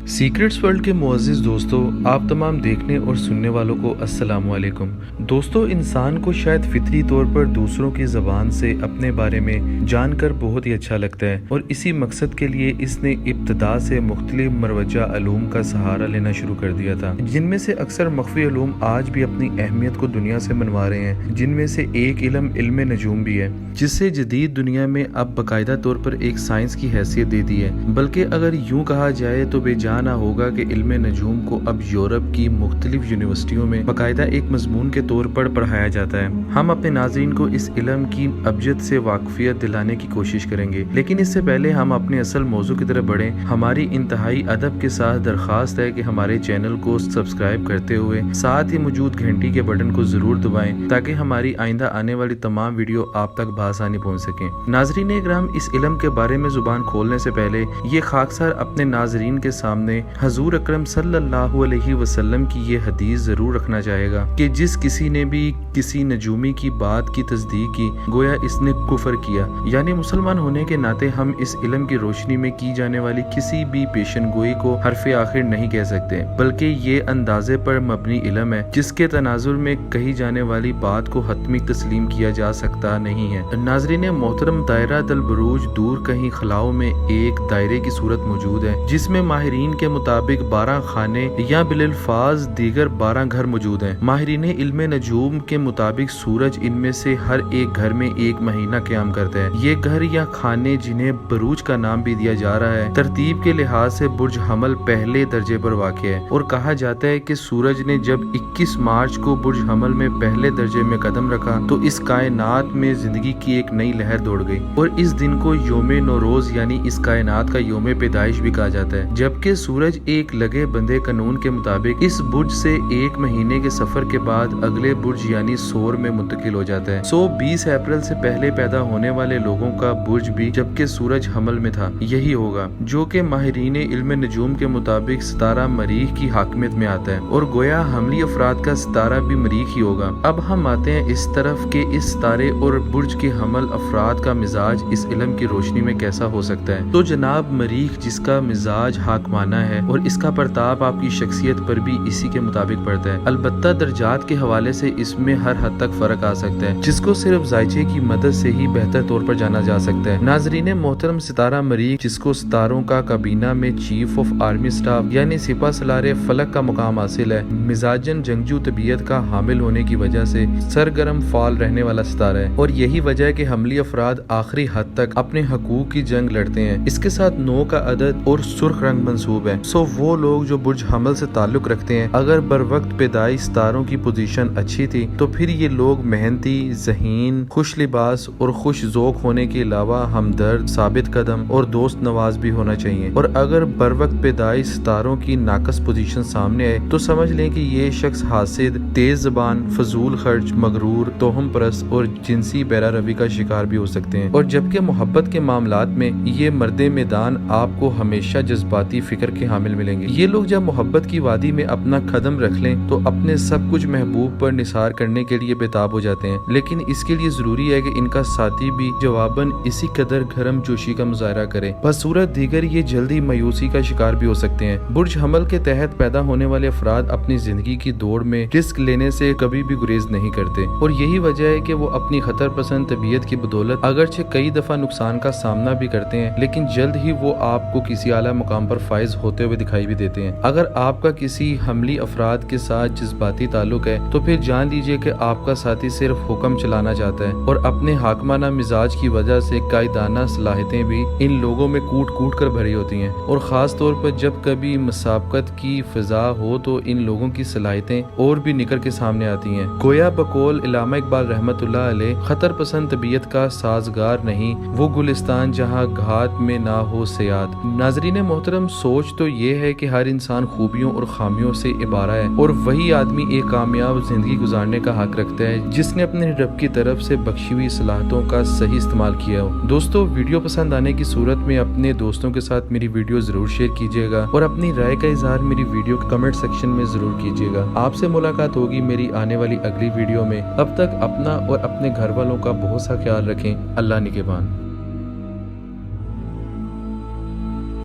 Secrets world के मुअज़्ज़िज़ दोस्तों, आप तमाम देखने और सुनने वालों को अस्सलाम वालेकुम। दोस्तों, इंसान को शायद फितरी तौर पर दूसरों की ज़बान से अपने बारे में जानकर बहुत ही अच्छा लगता है और इसी मकसद के लिए इसने इब्तिदा से मुख्तलिफ मरवजा अलूम का सहारा लेना शुरू कर दिया था, जिनमें से अक्सर मख्फी अलूम आज भी अपनी अहमियत को दुनिया से मनवा रहे हैं। जिनमें से एक इल्म नजूम भी है, जिससे जदीद दुनिया में अब बाकायदा तौर पर एक साइंस की हैसियत दे दी है। बल्कि अगर यूँ कहा जाए तो बेजाना होगा कि इल्म नजूम को अब यूरोप की मुख्तलिफ यूनिवर्सिटियों में बाकायदा एक मजमून के तौर पर पढ़ाया जाता है। हम अपने नाज़रीन को इस इल्म की अबजद से वाकफियत दिलाने की कोशिश करेंगे, लेकिन इससे पहले हम अपने असल मौजू की तरफ बढ़ें। हमारी इंतहाई अदब के साथ दरख्वास्त है कि हमारे चैनल को सब्सक्राइब करते हुए साथ ही मौजूद घंटी के बटन को जरूर दबाएं, ताकि हमारी आइंदा आने वाली तमाम वीडियो आप तक बआसानी पहुंच सकें। नाजरीन इकराम, इस इल्म के बारे में जुबान खोलने से पहले ये खाकसार अपने नाजरीन के सामने हजूर अकरम सल्लल्लाहु अलैहि वसल्लम की ये हदीस जरूर रखना चाहेगा कि जिस किसी ने भी किसी नजूमी की बात की तस्दीक की, गोया इसने कुफर किया। यानी मुसलमान होने के नाते हम इस इल्म की रोशनी में की जाने वाली किसी भी पेशन गोई को हरफे आखिर नहीं कह सकते, बल्कि ये अंदाजे पर मबनी इल्म है जिसके तनाजुर में कही जाने वाली बात को हतमी तस्लीम किया जा सकता नहीं है। नाजरीन मोहतरम, दायरा दल बुरूज दूर कहीं खलाओं में एक दायरे की सूरत मौजूद है, जिसमें माहिरीन के मुताबिक 12 खाने या बिलल्फाज दीगर 12 घर मौजूद हैं। माहिरीन इल्म नजूम के मुताबिक सूरज इनमें से हर एक घर में एक महीना क़याम करता है। ये घर या खाने, जिन्हें बरूज का नाम भी दिया जा रहा है, तरतीब के लिहाज से बुर्ज हमल पहले दर्जे पर वाक़ है और कहा जाता है कि सूरज ने जब 21 मार्च को बुर्ज हमल में पहले दर्जे में कदम रखा तो इस कायनात में जिंदगी की एक नई लहर दौड़ गई और इस दिन को योमे नौरोज यानी इस कायनात का योमे पैदाइश भी कहा जाता है। जबकि सूरज एक लगे बंधे कानून के मुताबिक इस बुर्ज से एक महीने के सफर के बाद अगले बुर्ज यानी सोर में मुंतकिल हो जाता है। 20 अप्रैल से पहले पैदा होने वाले लोगों का बुर्ज भी जबकि सूरज हमल में था यही होगा, जो कि माहिरीन इल्म नजूम के मुताबिक सितारा मरीख की हाकमियत में आता है और गोया हमली अफराद का सितारा भी मरीख ही होगा। अब हम आते हैं इस तरफ के इस सितारे और बुर्ज के हमल अफराद का मिजाज इस इल्म की रोशनी में कैसा हो सकता है। तो जनाब मरीख, जिसका मिजाज हाकमाना है और इसका प्रताप आपकी शख्सियत पर भी इसी के मुताबिक पड़ता है। अलबत्ता दर्जात के हवाले से इसमें हर हद तक फर्क आ सकता है, जिसको सिर्फ जायचे की मदद से ही बेहतर तौर पर जाना जा सकता है। नाजरीन मोहतरम, सितारा मरीख, जिसको सितारों का काबीना में चीफ ऑफ आर्मी स्टाफ यानी सिपा सलारे फलक का मुकाम हासिल है, मिजाजन जंगजू तबीयत का हामिल होने की वजह से सरगर्म फाल रहने वाला सितारा है और यही वजह है कि हमली अफराद आखिरी हद तक अपने हकूक की जंग लड़ते हैं। इसके साथ 9 का अदद और सुर्ख रंग मंसूब है। वो लोग जो बुर्ज हमल से ताल्लुक रखते हैं, अगर बर वक्त पैदाइश सितारों की पोजीशन अच्छी थी तो फिर ये लोग मेहनती, ज़हीन, खुश लिबास और खुश ज़ौक होने के अलावा हमदर्द, साबित कदम और दोस्त नवाज भी होना चाहिए। और अगर बर वक्त पैदाइश सितारों की नाकस पोजीशन सामने आए तो समझ लें कि ये शख्स हासिद, तेज ज़बान, फजूल खर्च, मगरूर, तोहम परस्त और जिनसी बैरा रवी का शिकार भी हो सकते हैं। और जबकि मोहब्बत के मामलात में ये मर्दे मैदान आपको हमेशा जज्बाती फिक्र के हामिल मिलेंगे। ये लोग जब मोहब्बत की वादी में अपना कदम रख लें तो अपने सब कुछ महबूब पर निसार करने के लिए बेताब हो जाते हैं, लेकिन इसके लिए जरूरी है कि इनका साथी भी जवाबन इसी कदर गर्म जोशी का मुजाहरा करे। बसूरत दीगर ये जल्दी मायूसी का शिकार भी हो सकते हैं। बुर्ज हमल के तहत पैदा होने वाले अफराद अपनी जिंदगी की दौड़ में रिस्क लेने से कभी भी गुरेज नहीं करते और यही वजह है कि वो अपनी खतर पसंद तबीयत की बदौलत अगरचे कई दफा नुकसान का सामना भी करते हैं, लेकिन जल्द ही वो आपको किसी आला मुकाम पर फाइज होते हुए दिखाई भी देते हैं। अगर आपका किसी हमली अफराद के साथ जज्बाती ताल्लुक है तो फिर जान लीजिए कि आपका साथी सिर्फ हुक्म चलाना चाहता है और अपने हाकमाना मिजाज की वजह से कायदाना सलाहियतें भी इन लोगों में कूट कूट कर भरी होती हैं और खास तौर पर जब कभी मुसाबकत की फिजा हो तो इन लोगों की सलाहियतें और भी निकल के सामने आती हैं। गोया बकौल इल्लामा इकबाल रहमतुल्लाह अलैह, खतर पसंद तबीयत का साजगार नहीं वो गुलिस्तान जहाँ घात में ना हो सयाद। नाजरीन मोहतरम, सोच तो ये है कि हर इंसान खूबियों और खामियों से इबारा है और वही आदमी एक कामयाब जिंदगी गुजारने का हक रखता है जिसने अपने रब की तरफ से बख्शी हुई सलाहतों का सही इस्तेमाल किया हो। दोस्तों, वीडियो पसंद आने की सूरत में अपने दोस्तों के साथ मेरी वीडियो जरूर शेयर कीजिएगा और अपनी राय का इजहार मेरी वीडियो के कमेंट सेक्शन में जरूर कीजिएगा। आपसे मुलाकात होगी मेरी आने वाली अगली वीडियो में। अब तक अपना और अपने घर वालों का बहुत सा ख्याल रखें। अल्लाह निगहबान।